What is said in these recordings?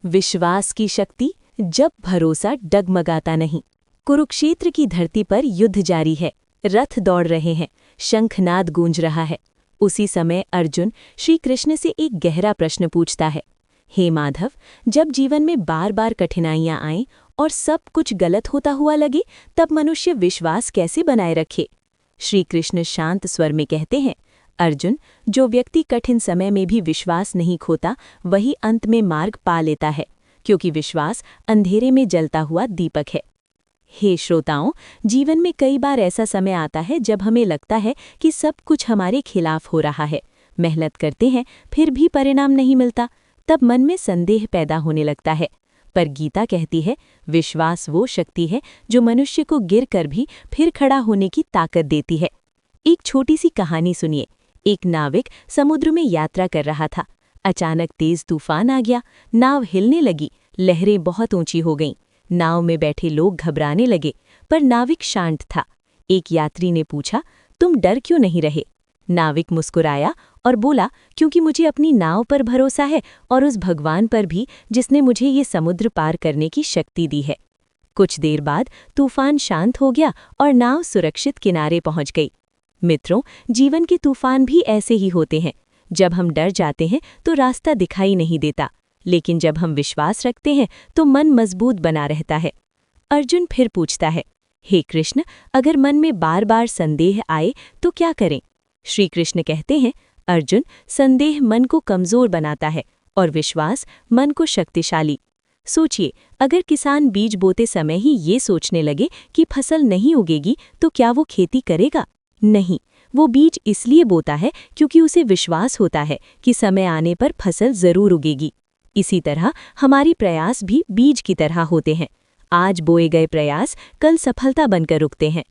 विश्वास की शक्ति, जब भरोसा डगमगाता नहीं। कुरुक्षेत्र की धरती पर युद्ध जारी है, रथ दौड़ रहे हैं, शंखनाद गूंज रहा है। उसी समय अर्जुन श्री कृष्ण से एक गहरा प्रश्न पूछता है। हे माधव, जब जीवन में बार बार कठिनाइयां आएं और सब कुछ गलत होता हुआ लगे, तब मनुष्य विश्वास कैसे बनाए रखे? श्री कृष्ण शांत स्वर में कहते हैं, अर्जुन, जो व्यक्ति कठिन समय में भी विश्वास नहीं खोता, वही अंत में मार्ग पा लेता है, क्योंकि विश्वास अंधेरे में जलता हुआ दीपक है। हे श्रोताओं, जीवन में कई बार ऐसा समय आता है जब हमें लगता है कि सब कुछ हमारे खिलाफ हो रहा है। मेहनत करते हैं, फिर भी परिणाम नहीं मिलता। तब मन में संदेह पैदा होने लगता है। पर गीता कहती है, विश्वास वो शक्ति है जो मनुष्य को गिरकर भी फिर खड़ा होने की ताकत देती है। एक छोटी सी कहानी सुनिए। एक नाविक समुद्र में यात्रा कर रहा था। अचानक तेज तूफान आ गया, नाव हिलने लगी, लहरें बहुत ऊंची हो गईं। नाव में बैठे लोग घबराने लगे, पर नाविक शांत था। एक यात्री ने पूछा, तुम डर क्यों नहीं रहे? नाविक मुस्कुराया और बोला, क्योंकि मुझे अपनी नाव पर भरोसा है और उस भगवान पर भी जिसने मुझे ये समुद्र पार करने की शक्ति दी है। कुछ देर बाद तूफान शांत हो गया और नाव सुरक्षित किनारे पहुंच गई। मित्रों, जीवन के तूफान भी ऐसे ही होते हैं। जब हम डर जाते हैं तो रास्ता दिखाई नहीं देता, लेकिन जब हम विश्वास रखते हैं तो मन मजबूत बना रहता है। अर्जुन फिर पूछता है, हे कृष्ण, अगर मन में बार बार संदेह आए तो क्या करें? श्री कृष्ण कहते हैं, अर्जुन, संदेह मन को कमजोर बनाता है और विश्वास मन को शक्तिशाली। सोचिए, अगर किसान बीज बोते समय ही ये सोचने लगे कि फसल नहीं उगेगी, तो क्या वो खेती करेगा? नहीं, वो बीज इसलिए बोता है क्योंकि उसे विश्वास होता है कि समय आने पर फसल जरूर उगेगी। इसी तरह हमारी प्रयास भी बीज की तरह होते हैं। आज बोए गए प्रयास कल सफलता बनकर उगते हैं।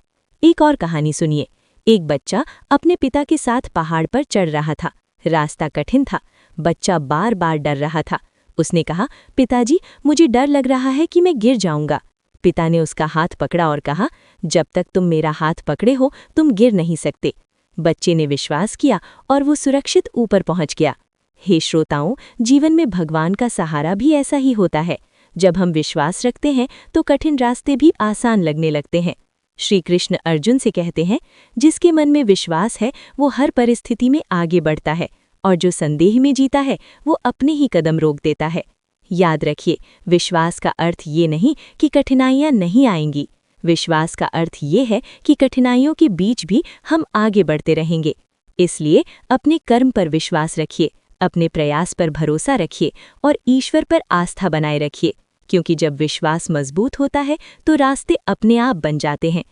एक और कहानी सुनिए। एक बच्चा अपने पिता के साथ पहाड़ पर चढ़ रहा था। रास्ता कठिन था। बच्चा बार बार डर रहा था। उसने कहा, पिताजी, मुझे डर लग रहा है कि मैं गिर जाऊंगा। पिता ने उसका हाथ पकड़ा और कहा, जब तक तुम मेरा हाथ पकड़े हो, तुम गिर नहीं सकते। बच्चे ने विश्वास किया और वो सुरक्षित ऊपर पहुंच गया। हे श्रोताओं, जीवन में भगवान का सहारा भी ऐसा ही होता है। जब हम विश्वास रखते हैं तो कठिन रास्ते भी आसान लगने लगते हैं। श्री कृष्ण अर्जुन से कहते हैं, जिसके मन में विश्वास है वो हर परिस्थिति में आगे बढ़ता है, और जो संदेह में जीता है वो अपने ही कदम रोक देता है। याद रखिए, विश्वास का अर्थ ये नहीं कि कठिनाइयां नहीं आएंगी। विश्वास का अर्थ ये है कि कठिनाइयों के बीच भी हम आगे बढ़ते रहेंगे। इसलिए अपने कर्म पर विश्वास रखिए, अपने प्रयास पर भरोसा रखिए और ईश्वर पर आस्था बनाए रखिए, क्योंकि जब विश्वास मजबूत होता है तो रास्ते अपने आप बन जाते हैं।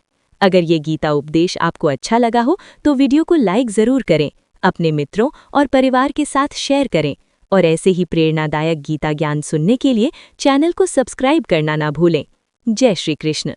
अगर ये गीता उपदेश आपको अच्छा लगा हो तो वीडियो को लाइक ज़रूर करें, अपने मित्रों और परिवार के साथ शेयर करें, और ऐसे ही प्रेरणादायक गीता ज्ञान सुनने के लिए चैनल को सब्सक्राइब करना ना भूलें। जय श्री कृष्ण।